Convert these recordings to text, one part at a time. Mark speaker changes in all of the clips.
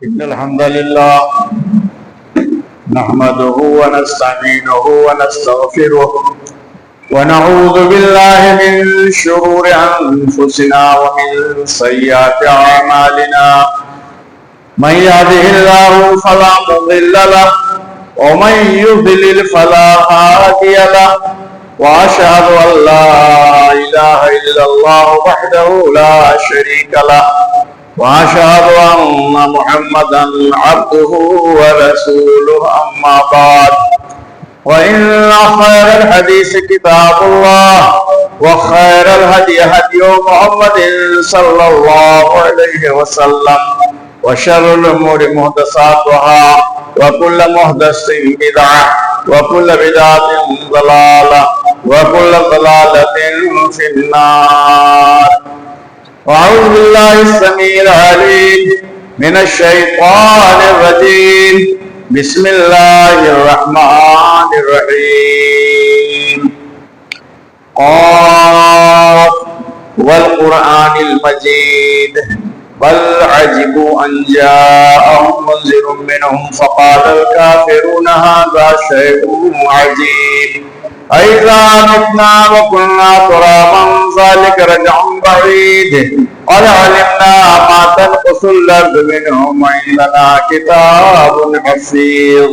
Speaker 1: إن الحمد لله نحمده ونستعينه ونستغفره ونعوذ بالله من شرور أنفسنا ومن سيئات أعمالنا من يهده الله فلا مضل له ومن يضلل فلا هادي له وأشهد أن لا إله إلا الله وحده لا شريك له وأشهد أن محمدا عبده ورسوله أما بعد وإن خير الحديث كتاب الله وخير الهدي هدي محمد صلى الله عليه وسلم وشر الأمور محدثاتها وكل محدث بدعة وكل بدعة ضلالة وكل ضلالة في النار. وأعوذ بالله السميع العليم من الشيطان الرجيم. بسم الله الرحمن الرحيم. قاف والقرآن المجيد بل عجبوا أن جاءهم منذر منهم فقال الكافرون هذا شيء عجيب أإذا متنا وكنا ترابا ذلك رجع بعيد قد علمنا ما تنقص الأرض منهم وعندنا كتاب حفيظ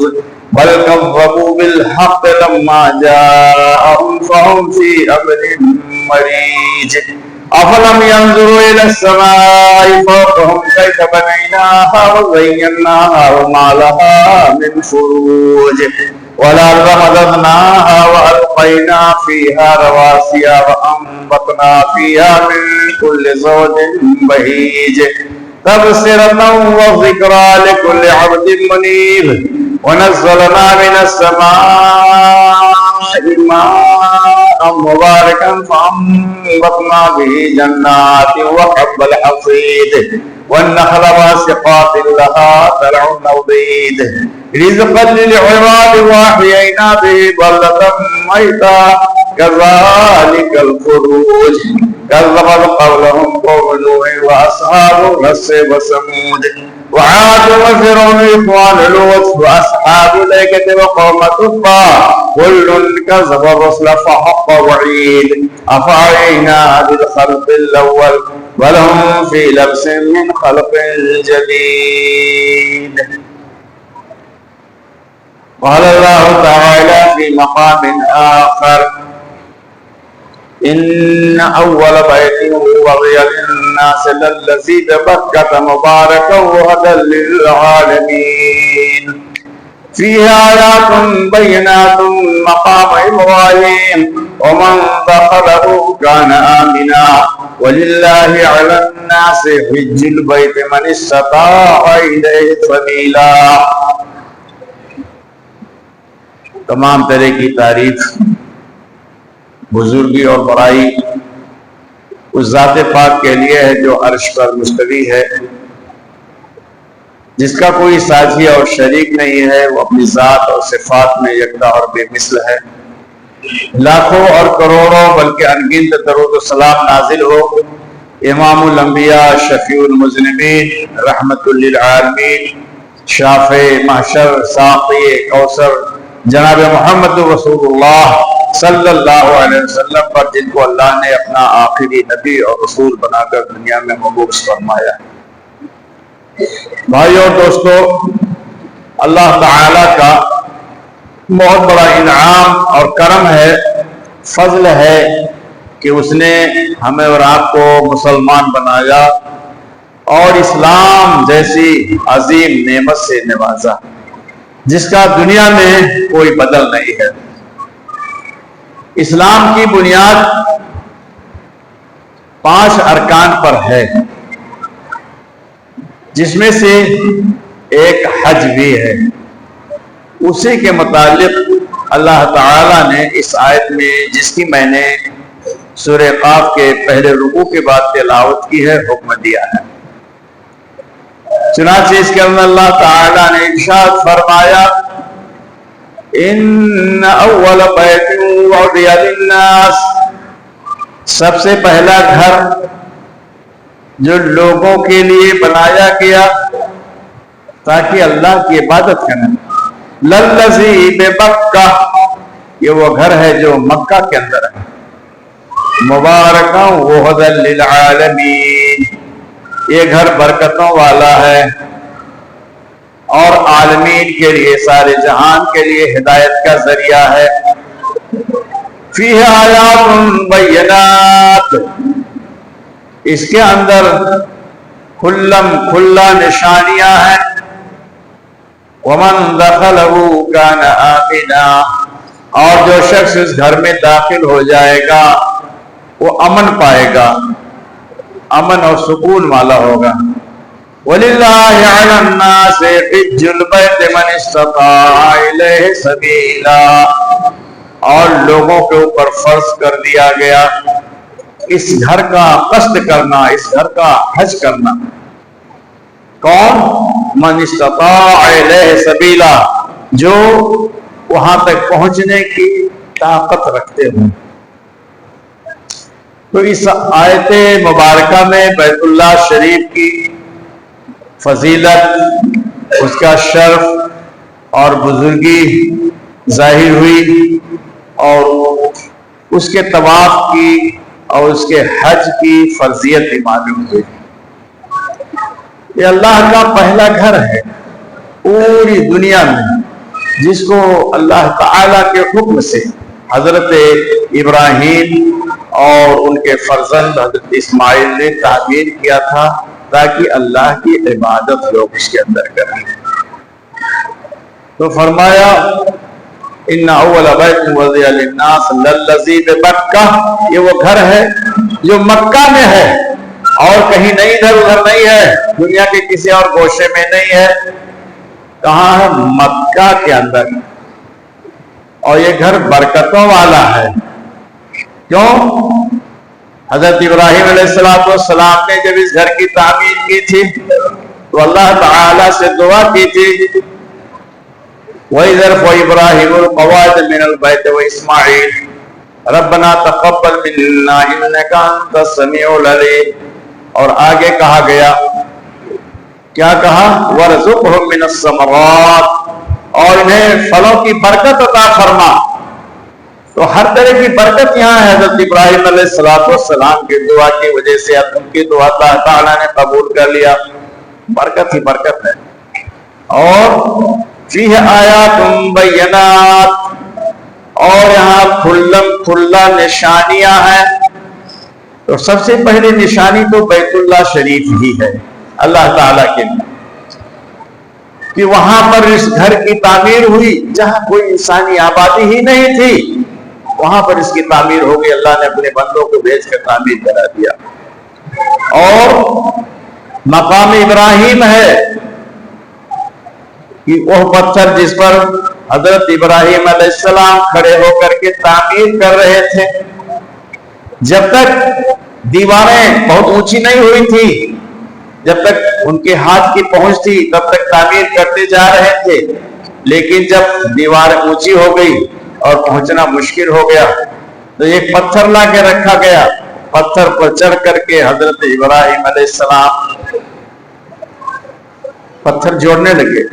Speaker 1: بل كذبوا بالحق لما جاءهم فهم في أمر مريج أفلم ينظروا إلى السماء فوقهم كيف بنيناها وزيناها وما لها من فروج والأرض مددناها وألقينا فيها رواسي وأنبتنا فيها من كل زوج بهيج تبصرة وذكرى لكل عبد منيب ونزلنا من السماء ماء مباركا فأنبتنا به جنات وحب الحصيد والنخل باسقات لها طلع نضيد رزقا للعباد وأحيينا به بلدة ميتا كذلك الخروج كذبت قبلهم قوم نوح وأصحاب الرس وثمود وعاد وفرعون إخوان لوط وأصحاب الأيكة وقوم تبع كل كذب الرسل فحق وعيد أفعينا بالخلق الأول ولهم في لبس من خلق جديد. قال الله تعالى في مقام آخر إن أول بيت وضع للناس للذي ببكة مباركا وهدى للعالمين فيها آيات بينات مقام إبراهيم ومن دخله كان آمنا ولله على الناس حج البيت من استطاع إليه سبيلا. تمام طرح کی تعریف بزرگی اور بڑائی اس ذات پاک کے لیے ہے جو عرش پر مستوی ہے، جس کا کوئی سازی اور شریک نہیں ہے، وہ اپنی ذات اور صفات میں یکتا اور بے مثل ہے. لاکھوں اور کروڑوں بلکہ انگنت درود و سلام نازل ہو امام الانبیاء شفیع المذنبین رحمت للعالمین شافع محشر ساقی کوثر جناب محمد رسول اللہ صلی اللہ علیہ وسلم پر، جن کو اللہ نے اپنا آخری نبی اور رسول بنا کر دنیا میں مبعوث فرمایا. بھائی اور دوستو، اللہ تعالی کا بہت بڑا انعام اور کرم ہے، فضل ہے کہ اس نے ہمیں اور آپ کو مسلمان بنایا اور اسلام جیسی عظیم نعمت سے نوازا جس کا دنیا میں کوئی بدل نہیں ہے. اسلام کی بنیاد 5 ارکان پر ہے، جس میں سے ایک حج بھی ہے. اسی کے متعلق اللہ تعالی نے اس آیت میں، جس کی میں نے سورہ قاف کے پہلے رکوع کے بعد تلاوت کی ہے، حکم دیا ہے. چنانچہ اس کے اندر اللہ تعالی نے ارشاد فرمایا ان اول بیت وضع للناس، سب سے پہلا گھر جو لوگوں کے لیے بنایا گیا تاکہ اللہ کی عبادت کریں. للذی بمکہ، یہ وہ گھر ہے جو مکہ کے اندر ہے. مبارکاً وہدی للعالمین، یہ گھر برکتوں والا ہے اور عالمین کے لیے، سارے جہان کے لیے ہدایت کا ذریعہ ہے. فیہ آیات بینات، اس کے اندر کھلا نشانیاں ہیں. ومن دخلہ کان آمنا، اور جو شخص اس گھر میں داخل ہو جائے گا وہ امن پائے گا، امن اور سکون والا ہوگا. وَلِلَّهِ عَلَى النَّاسِ حِجُّ الْبَيْتِ مَنِ اسْتَطَاعَ إِلَيْهِ سَبِيلًا، اور لوگوں کے اوپر فرض کر دیا گیا اس گھر کا قصد کرنا، اس گھر کا حج کرنا. کون؟ من استطاع الیہ سبیلا، جو وہاں تک پہنچنے کی طاقت رکھتے ہوں. تو اس آیت مبارکہ میں بیت اللہ شریف کی فضیلت، اس کا شرف اور بزرگی ظاہر ہوئی، اور اس کے طواف کی اور اس کے حج کی فرضیت بھی معلوم ہوئی. یہ اللہ کا پہلا گھر ہے پوری دنیا میں، جس کو اللہ تعالی کے حکم سے حضرت ابراہیم اور ان کے فرزند حضرت اسماعیل نے تعمیر کیا تھا، تاکہ اللہ کی عبادت لوگ اس کے اندر کریں. تو فرمایا ان اول بیت وضع للناس للذی بمکہ، یہ وہ گھر ہے جو مکہ میں ہے اور کہیں نہیں، ادھر ادھر نہیں ہے، دنیا کے کسی اور گوشے میں نہیں ہے. کہاں ہے؟ مکہ کے اندر. اور یہ گھر برکتوں والا ہے. کیوں؟ حضرت ابراہیم علیہ السلام نے جب اس گھر کی تعمیر کی تھی تو اللہ تعالی سے دعا کی تھی، وَإِذْ يَرْفَعُ إِبْرَاهِيمُ الْقَوَاعِدَ مِنَ الْبَيْتِ وَإِسْمَاعِيلُ رَبَّنَا تَقَبَّلْ مِنَّا إِنَّكَ أَنْتَ السَّمِيعُ الْعَلِيمُ. اور آگے کہا گیا، کیا کہا؟ وَارْزُقْهُم مِّنَ الثَّمَرَاتِ، اور انہیں پھلوں کی برکت عطا فرما. تو ہر طرح کی برکت یہاں ہے. حضرت ابراہیم علیہ السلام کی دعا کی وجہ سے ان کی دعا اللہ تعالیٰ نے قبول کر لیا. برکت ہی برکت ہے. اور فیہ آیات بینات، اور یہاں کھلا نشانیاں ہیں. تو سب سے پہلی نشانی تو بیت اللہ شریف ہی ہے اللہ تعالیٰ کے لیے، کہ وہاں پر اس گھر کی تعمیر ہوئی جہاں کوئی انسانی آبادی ہی نہیں تھی، وہاں پر اس کی تعمیر ہو گئی. اللہ نے اپنے بندوں کو بھیج کر تعمیر کرا دیا. اور مقام ابراہیم ہے کہ وہ پتھر جس پر حضرت ابراہیم علیہ السلام کھڑے ہو کر کے تعمیر کر رہے تھے، جب تک دیواریں بہت اونچی نہیں ہوئی تھی، جب تک ان کے ہاتھ کی پہنچ تھی تب تک تعمیر کرتے جا رہے تھے. لیکن جب دیوار اونچی ہو گئی اور پہنچنا مشکل ہو گیا تو ایک پتھر لا کے رکھا گیا. پتھر پر چڑھ کر کے حضرت ابراہیم علیہ السلام پتھر جوڑنے لگے،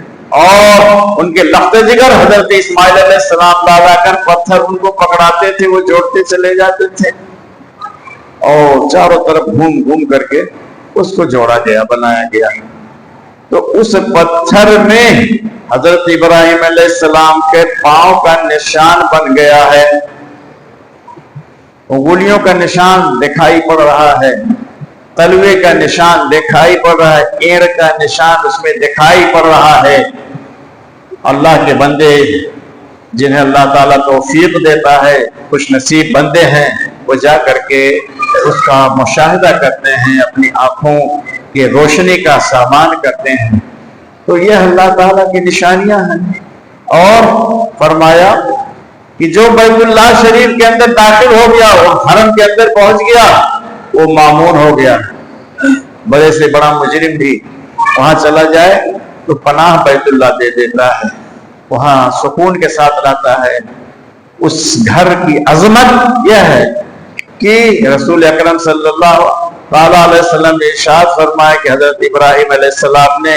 Speaker 1: اور ان کے لخت جگر حضرت اسماعیل علیہ السلام لا کر پتھر ان کو پکڑاتے تھے، وہ جوڑتے چلے جاتے تھے، اور چاروں طرف گھوم گھوم کر کے اس کو جوڑا گیا، بنایا گیا. تو اس پتھر میں حضرت ابراہیم علیہ السلام کے پاؤں کا نشان بن گیا ہے. انگلیوں کا نشان دکھائی پڑ رہا ہے، تلوے کا نشان دکھائی پڑ رہا ہے، اینٹ کا نشان اس میں دکھائی پڑ رہا ہے. اللہ کے بندے جنہیں اللہ تعالیٰ توفیق دیتا ہے، خوش نصیب بندے ہیں، وہ جا کر کے اس کا مشاہدہ کرتے ہیں، اپنی آنکھوں کی روشنی کا سامان کرتے ہیں. تو یہ اللہ تعالیٰ کی نشانیاں ہیں. اور فرمایا کہ جو بیت اللہ شریف کے اندر داخل ہو گیا، وہ حرم کے اندر پہنچ گیا، وہ مامون ہو گیا. بڑے سے بڑا مجرم بھی وہاں چلا جائے تو پناہ بیت اللہ دے دیتا ہے، وہاں سکون کے ساتھ رہتا ہے. اس گھر کی عظمت یہ ہے کہ رسول اکرم صلی اللہ علیہ وسلم نے ارشاد فرمایا کہ حضرت ابراہیم علیہ السلام نے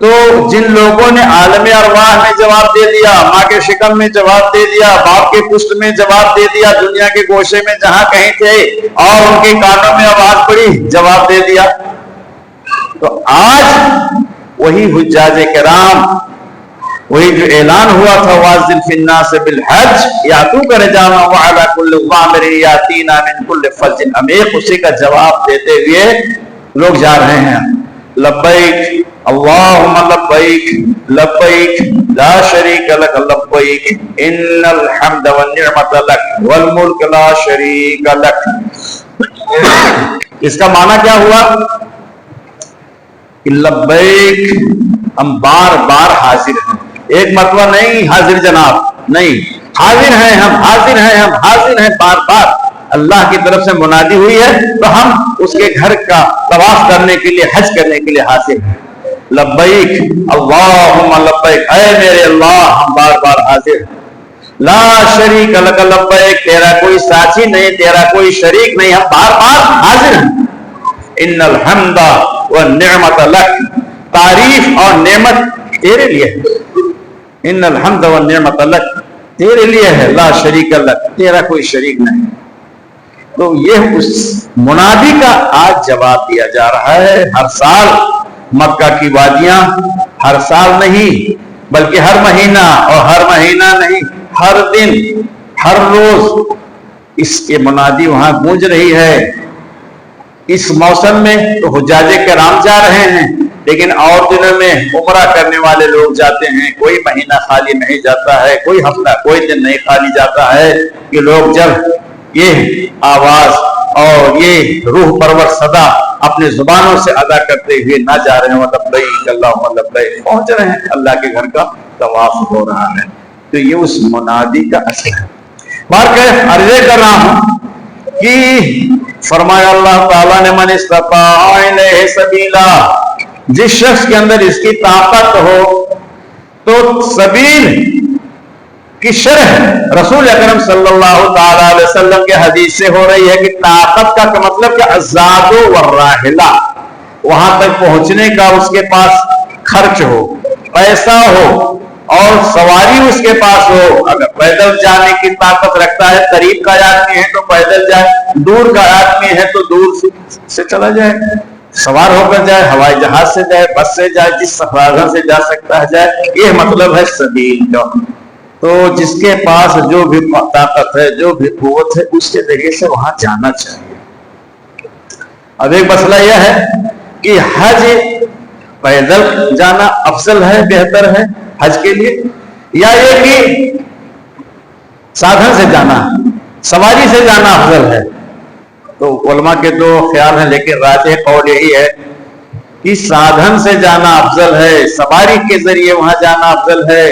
Speaker 1: تو جن لوگوں نے عالم ارواح میں جواب دے دیا، ماں کے شکم میں جواب دے دیا، باپ کے پشت میں جواب دے دیا، دنیا کے گوشے میں جہاں کہیں تھے اور ان کے کانوں میں آواز پڑی جواب دے دیا، تو آج وہی حجاج کرام، وہی جو اعلان ہوا تھا وَأَذِّنْ فِي النَّاسِ بِالْحَجِّ يَأْتُوكَ رِجَالًا وَعَلَى كُلِّ ضَامِرٍ يَأْتِينَ مِنْ كُلِّ فَجٍّ عَمِيقٍ، اسی کا جواب دیتے ہوئے لوگ جا رہے ہیں۔ لبیک اللہم لبیک لبیک لا شریک لک لبیک ان الحمد والنعمت لک والملک لا شریک لک۔ اس کا معنی کیا ہوا کہ لبیک ہم بار بار حاضر ہیں، ایک مرتبہ نہیں حاضر جناب، نہیں، حاضر ہیں ہم، حاضر ہیں ہم، حاضر ہیں، بار بار اللہ کی طرف سے منادی ہوئی ہے تو ہم اس کے گھر کا طواف کرنے کے لیے، حج کرنے کے لیے حاضر ہیں۔ لبیک اللہم لبیک، اے میرے اللہ ہم بار بار حاضر ہیں۔ لا شریک لک لبیک، تیرا کوئی ساتھی نہیں، تیرا کوئی شریک نہیں، ہم بار بار حاضر ہیں۔ ان الحمد والنعمت لک، تعریف اور نعمت تیرے لیے ہے۔ ان الحمد والنعمت لک، تیرے لیے ہے، لا شریک لک، تیرا کوئی شریک نہیں۔ تو یہ اس منادی کا آج جواب دیا جا رہا ہے۔ ہر سال مکہ کی وادیاں، ہر سال نہیں بلکہ ہر مہینہ، اور ہر مہینہ نہیں ہر دن، ہر روز اس کے منادی وہاں گونج رہی ہے۔ اس موسم میں تو حجاج کرام جا رہے ہیں، لیکن اور دنوں میں عمرہ کرنے والے لوگ جاتے ہیں، کوئی مہینہ خالی نہیں جاتا ہے، کوئی ہفتہ، کوئی دن نہیں خالی جاتا ہے کہ لوگ جب یہ آواز اور یہ روح پرور صدا اپنے زبانوں سے ادا کرتے ہوئے نہ جا رہے ہیں، لبیک اللہم لبیک، پہنچ رہے ہیں، اللہ کے گھر کا طواف ہو رہا ہے۔ تو یہ اس منادی کا اثر ہے۔ بار کہ عرض کر رہا ہوں کہ فرمایا اللہ تعالیٰ نے من استطاع الیہ سبیلا، جس شخص کے اندر اس کی طاقت ہو، تو سبیل کی شرح رسول اکرم صلی اللہ تعالی علیہ وسلم کے حدیث سے ہو رہی ہے کہ طاقت کا مطلب کہ الزاد والراحلہ، وہاں تک پہنچنے کا اس کے پاس خرچ ہو، پیسہ ہو اور سواری اس کے پاس ہو۔ اگر پیدل جانے کی طاقت رکھتا ہے، قریب کا آدمی ہے تو پیدل جائے، دور کا آدمی ہے تو دور سے چلا جائے، سوار ہو کر جائے، ہوائی جہاز سے جائے، بس سے جائے، جس سفر سے جا سکتا ہے جائے، یہ مطلب ہے سبیل کا۔ تو جس کے پاس جو بھی طاقت ہے، جو بھی قوت ہے، اس کے ذریعے سے وہاں جانا چاہیے۔ اب ایک مسئلہ یہ ہے کہ حج پیدل جانا افضل ہے، بہتر ہے حج کے لیے، یا یہ کہ سادھن سے جانا، سواری سے جانا افضل ہے؟ تو علماء کے دو خیال ہیں، لیکن راجح قول یہی ہے کہ سادھن سے جانا افضل ہے، سواری کے ذریعے وہاں جانا افضل ہے،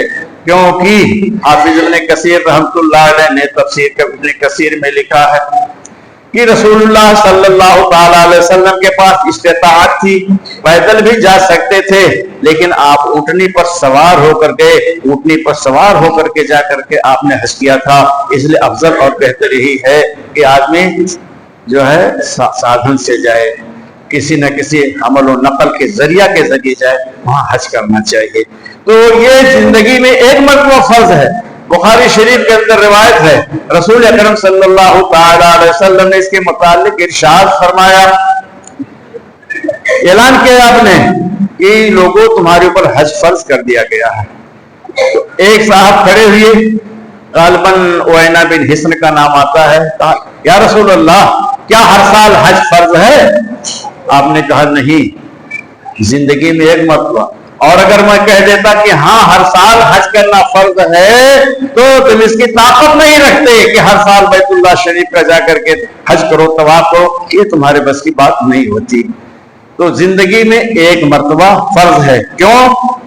Speaker 1: کیونکہ حافظ ابن کثیر رحمۃ اللہ علیہ نے تفسیر ابن کثیر میں لکھا ہے کہ رسول اللہ صلی اللہ تعالی علیہ وسلم کے پاس استطاعت تھی، پیدل بھی جا سکتے تھے، لیکن آپ اونٹنی پر سوار ہو کر کے، اونٹنی پر سوار ہو کر کے جا کر کے آپ نے حج کیا تھا۔ اس لیے افضل اور بہتر یہی ہے کہ آدمی جو ہے سادھن سے جائے، کسی نہ کسی عمل و نقل کے ذریعہ جائے، وہاں حج کرنا چاہیے۔ تو یہ زندگی میں ایک مرتبہ فرض ہے۔ بخاری شریف کے اندر روایت ہے، رسول اکرم صلی اللہ تعالی علیہ وسلم نے اس کے متعلق ارشاد فرمایا، اعلان کیا آپ نے کہ لوگوں تمہارے اوپر حج فرض کر دیا گیا ہے۔ تو ایک صاحب کھڑے ہوئے، غالباً اوینا بن حسن کا نام آتا ہے، کہا یا رسول اللہ کیا ہر سال حج فرض ہے؟ آپ نے کہا نہیں، زندگی میں ایک مرتبہ۔ اور اگر میں کہہ دیتا کہ ہاں ہر سال حج کرنا فرض ہے، تو تم اس کی طاقت نہیں رکھتے کہ ہر سال بیت اللہ شریف کا جا کر کے حج کرو، طواف کرو، یہ تمہارے بس کی بات نہیں ہوتی۔ تو زندگی میں ایک مرتبہ فرض ہے، کیوں؟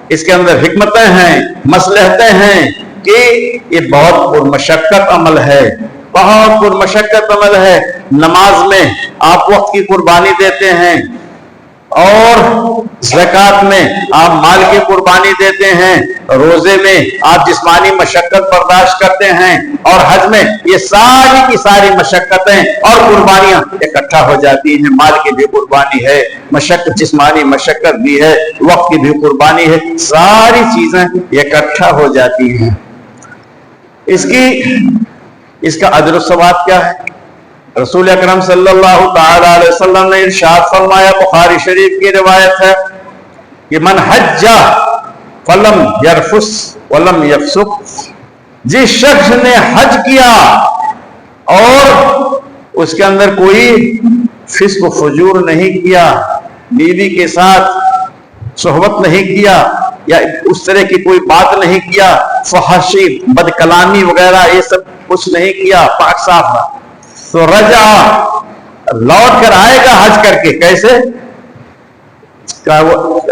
Speaker 1: اس کے اندر حکمتیں ہیں، مصلحتیں ہیں کہ یہ بہت پرمشقت عمل ہے، بہت پرمشقت عمل ہے۔ نماز میں آپ وقت کی قربانی دیتے ہیں، اور زکات میں آپ مال کی قربانی دیتے ہیں، روزے میں آپ جسمانی مشقت برداشت کرتے ہیں، اور حج میں یہ ساری کی ساری مشقتیں اور قربانیاں اکٹھا ہو جاتی ہیں۔ مال کی بھی قربانی ہے، مشقت جسمانی مشقت بھی ہے، وقت کی بھی قربانی ہے، ساری چیزیں اکٹھا ہو جاتی ہیں۔ اس کا اجر و ثواب کیا ہے؟ رسول اکرم صلی اللہ تعالی علیہ وسلم نے ارشاد فرمایا، بخاری شریف کی روایت ہے کہ من حج فلم یرفس ولم یفسق، جس شخص نے حج کیا اور اس کے اندر کوئی فسق و فجور نہیں کیا، بیوی کے ساتھ صحبت نہیں کیا یا اس طرح کی کوئی بات نہیں کیا، فحشی بد کلامی وغیرہ یہ سب کچھ نہیں کیا، پاک صاف رہا، تو رجع لوٹ کر آئے گا حج کر کے۔ کیسے؟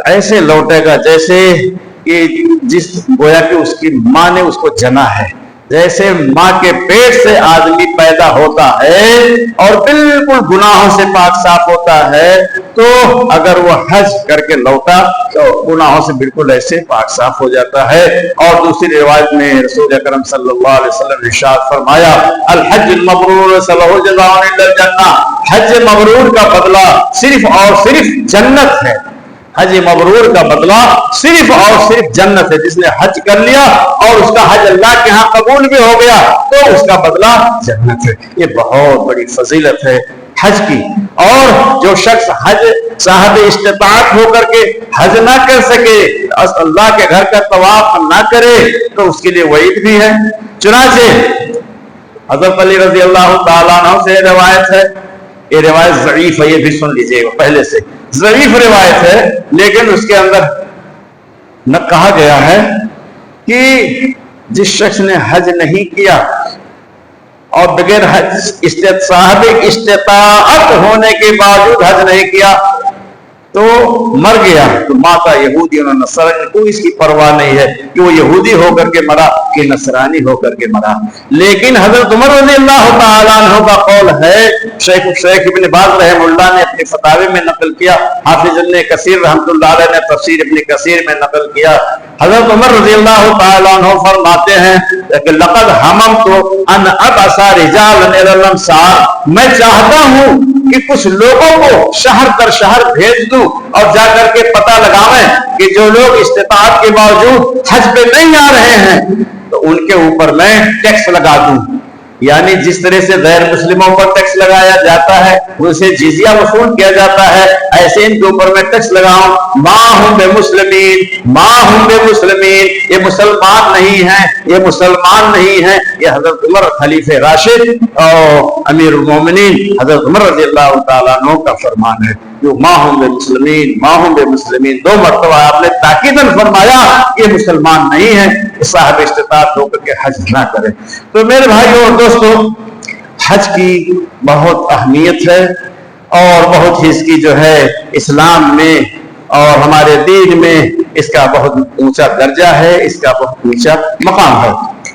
Speaker 1: ایسے لوٹے گا جیسے کہ جس گویا کہ اس کی ماں نے اس کو جنا ہے، جیسے ماں کے پیٹ سے آدمی پیدا ہوتا ہے اور بالکل گناہوں سے پاک صاف ہوتا ہے، تو اگر وہ حج کر کے لوٹا تو گناہوں سے بالکل ایسے پاک صاف ہو جاتا ہے۔ اور دوسری روایت میں رسول اکرم صلی اللہ علیہ وسلم نے ارشاد فرمایا، الحج المبرور لہ جزاء الا الجنہ، حج مبرور کا بدلہ صرف اور صرف جنت ہے۔ حج مبرور کا بدلہ صرف اور صرف جنت ہے۔ جس نے حج کر لیا اور اس کا حج اللہ کے ہاں قبول بھی ہو گیا تو اس کا بدلہ جنت ہے۔ یہ بہت بڑی فضیلت ہے حج کی۔ اور جو شخص حج صاحب استطاعت ہو کر کے حج نہ کر سکے، اللہ کے گھر کا طواف نہ کرے، تو اس کے لیے وعید بھی ہے۔ چنانچہ حضرت علی رضی اللہ تعالیٰ عنہ سے روایت ہے، یہ روایت ضعیف ہے، یہ بھی سن لیجئے گا، پہلے سے ضعیف روایت ہے، لیکن اس کے اندر نہ کہا گیا ہے کہ جس شخص نے حج نہیں کیا اور بغیر حج صاحب استطاعت ہونے کے باوجود حج نہیں کیا تو مر گیا، تو ماتا یہودی اور نصرانی، کوئی اس کی پرواہ نہیں ہے کہ وہ یہودی ہو کر کے مرا کہ نصرانی ہو کر کے مرا۔ لیکن حضرت عمر رضی اللہ تعالیٰ عنہ کا قول ہے، شیخ ابن باز رحمہ اللہ نے اپنے فتاوی میں نقل کیا، حافظ ابن کثیر رحمۃ اللہ علیہ نے تفسیر ابن کثیر میں نقل کیا، حضرت عمر رضی اللہ تعالیٰ عنہ فرماتے ہیں کہ لقد حممت ان ابعث رجالا الى الامصار، میں چاہتا ہوں کہ کچھ لوگوں کو شہر در شہر بھیج دوں اور جا کر کے پتہ لگاویں کہ جو لوگ استطاعت کے باوجود حج پہ نہیں آ رہے ہیں تو ان کے اوپر میں ٹیکس لگا دوں۔ یعنی جس طرح سے غیر مسلموں پر ٹیکس لگایا جاتا ہے، ان سے جزیہ وصول کیا جاتا ہے، ایسے ان کے اوپر میں ٹیکس لگاؤں۔ ما ہم بے مسلمین، ما ہم بے مسلمین، یہ مسلمان نہیں ہیں، یہ مسلمان نہیں ہیں۔ یہ حضرت عمر خلیفہ راشد اور امیر المومنین حضرت عمر رضی اللہ تعالیٰ عنہ کا فرمان ہے، جو ما ہم بے مسلمین، ما ہم بے مسلمین، دو مرتبہ آپ نے تاکیداً فرمایا یہ مسلمان نہیں ہے، صاحب استطاعت ہو کر کے حج نہ کرے۔ تو میرے بھائیوں اور دوستو، حج کی بہت اہمیت ہے اور بہت ہی اس کی جو ہے اسلام میں اور ہمارے دین میں اس کا بہت اونچا درجہ ہے، اس کا بہت اونچا مقام ہے۔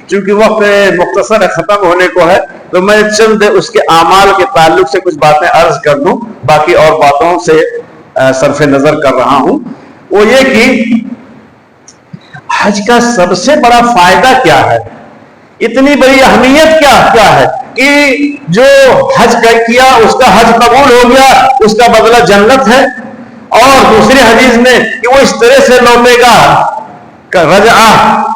Speaker 1: چونکہ وقت مختصر ختم ہونے کو ہے تو میں چند اس کے اعمال کے تعلق سے کچھ باتیں عرض کر دوں، باقی اور باتوں سے صرف نظر کر رہا ہوں۔ وہ یہ کہ حج کا سب سے بڑا فائدہ کیا ہے، اتنی بڑی اہمیت کیا ہے کہ جو حج کیا اس کا حج قبول ہو گیا، اس کا بدلہ جنت ہے۔ اور دوسری حدیث میں کہ وہ اس طرح سے لوٹے گا رجعہ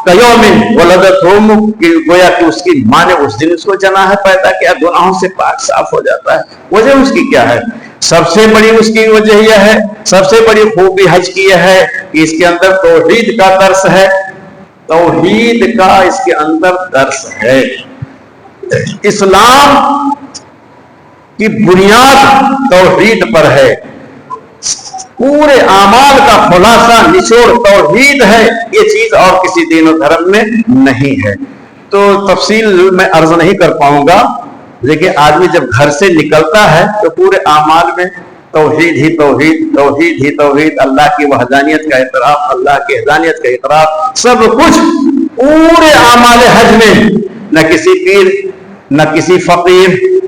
Speaker 1: کیوم ولدتہ، گویا کہ اس کی ماں نے اس دن اس کو جنا ہے، پیدا کیا، گناہوں سے پاک صاف ہو جاتا ہے۔ وجہ اس کی کیا ہے؟ سب سے بڑی اس کی وجہ یہ ہے، سب سے بڑی خوبی حج کی یہ ہے کہ اس کے اندر توحید کا درس ہے، توحید کا اس کے اندر درس ہے۔ اسلام کی بنیاد توحید پر ہے، پورے اعمال کا خلاصہ نچوڑ توحید ہے، یہ چیز اور کسی دین و دھرم میں نہیں ہے۔ تو تفصیل میں عرض نہیں کر پاؤں گا، لیکن آدمی جب گھر سے نکلتا ہے تو پورے اعمال میں توحید ہی توحید، توحید ہی توحید، اللہ کی وحدانیت کا اعتراف، اللہ کی وحدانیت کا اعتراف، سب کچھ پورے اعمال حج میں، نہ کسی پیر، نہ کسی فقیر،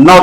Speaker 1: 9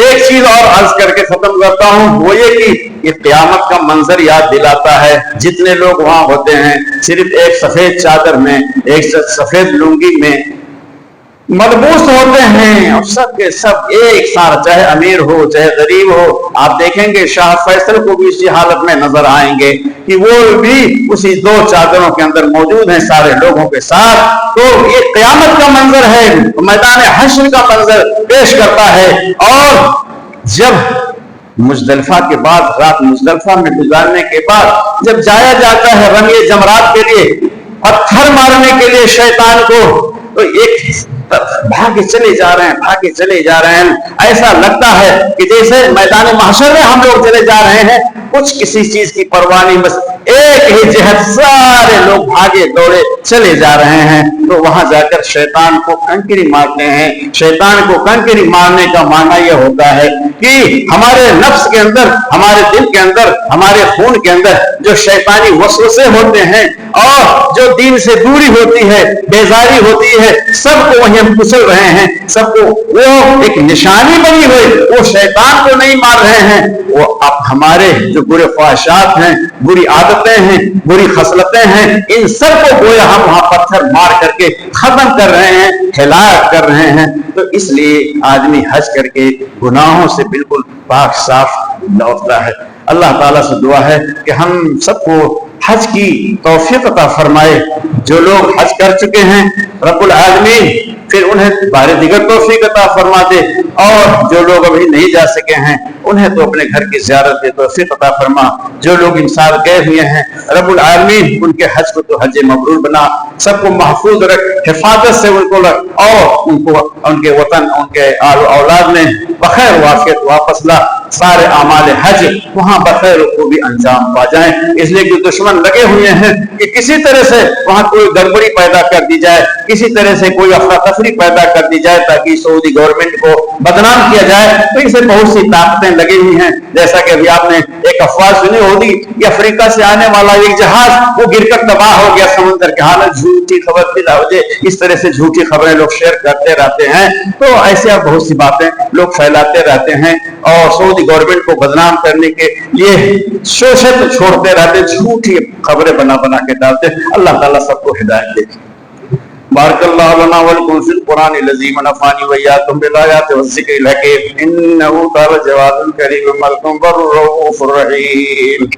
Speaker 1: ایک چیز اور عرض کر کے ختم کرتا ہوں، وہ یہ کہ یہ قیامت کا منظر یاد دلاتا ہے. جتنے لوگ وہاں ہوتے ہیں صرف ایک سفید چادر میں، ایک سفید لنگی میں ملبوس ہوتے ہیں، اور سب کے سب ایک ساتھ، چاہے امیر ہو چاہے غریب ہو. آپ دیکھیں گے شاہ فیصل کو بھی اسی حالت میں نظر آئیں گے کہ وہ بھی اسی دو چادروں کے اندر موجود ہیں سارے لوگوں کے ساتھ. تو یہ قیامت کا منظر ہے، میدان حشر کا منظر پیش کرتا ہے. اور جب مزدلفہ کے بعد، رات مزدلفہ میں گزارنے کے بعد جب جایا جاتا ہے رمی جمرات کے لیے، پتھر مارنے کے لیے شیطان کو، تو ایک بھاگے چلے جا رہے ہیں، بھاگے چلے جا رہے ہیں. ایسا لگتا ہے کہ جیسے میدان محشر میں ہم لوگ چلے جا رہے ہیں، کچھ کسی چیز کی پرواہ نہیں، بس ایک ہی جہت سارے لوگ بھاگے دوڑے چلے جا رہے ہیں. تو وہاں جا کر شیطان کو کنکری مارتے ہیں. شیطان کو کنکری مارنے کا معنی یہ ہوتا ہے کہ ہمارے نفس کے اندر، ہمارے دل کے اندر، ہمارے خون کے اندر جو شیطانی وسوسے ہوتے ہیں اور جو دین سے دوری ہوتی ہے، بیزاری ہوتی ہے، سب کو وہیں ہم کچل رہے ہیں. سب کو وہ ایک نشانی بنی ہوئی، وہ شیطان کو نہیں مار رہے ہیں، وہ اب ہمارے جو برے خواہشات ہیں، بری عادتیں ہیں، بری خصلتیں ہیں، ان سب کو گویا ہم وہاں پتھر مار کر کے ختم کر رہے ہیں، ہلاک کر رہے ہیں. تو اس لیے آدمی حج کر کے گناہوں سے بالکل پاک صاف لوٹتا ہے. اللہ تعالیٰ سے دعا ہے کہ ہم سب کو حج کی توفیق عطا فرمائے. جو لوگ حج کر چکے ہیں رب العالمین پھر انہیں بار دیگر توفیق عطا فرما دے، اور جو لوگ ابھی نہیں جا سکے ہیں انہیں تو اپنے گھر کی زیارت کی توفیق عطا فرما. جو لوگ انسان گئے ہوئے ہیں رب العالمین ان کے حج کو تو حج مبرور بنا، سب کو محفوظ رکھ، حفاظت سے ان کو رکھ، اور ان کو ان کے وطن، ان کے اولاد میں بخیر وافیت واپس لا. سارے اعمال حج وہاں بخیر کو بھی انجام پا جائیں. اس لیے کہ دشمن لگے ہوئے ہیں کہ کسی طرح سے وہاں کوئی گڑبڑی پیدا کر دی جائے، کسی طرح سے کوئی افراتفری پیدا کر دی جائے تاکہ سعودی گورنمنٹ کو بدنام کیا جائے. تو اسے بہت سی طاقتیں لگی ہوئی ہیں. جیسا کہ ابھی آپ نے ایک افواہ سنی ہوگی کہ افریقہ سے آنے والا ایک جہاز وہ گر کر تباہ ہو گیا سمندر کے. حالت جھوٹی خبر پھیلا ہو جائے، اس طرح سے جھوٹی خبریں لوگ شیئر کرتے رہتے ہیں. تو ایسے آپ بہت سی باتیں لوگ پھیلاتے رہتے ہیں اور سعودی گورنمنٹ کو بدنام کرنے کے لیے شوشت چھوڑتے رہتے، جھوٹی خبریں بنا بنا کے ڈالتے. اللہ تعالیٰ سب کو ہدایت دے. بارک اللہ لنا ولکم فی القرآن العظیم ونفعني وإياكم بالآیات والذکر الحکیم انہ تعالی جواد کریم ملک بر رؤوف رحیم.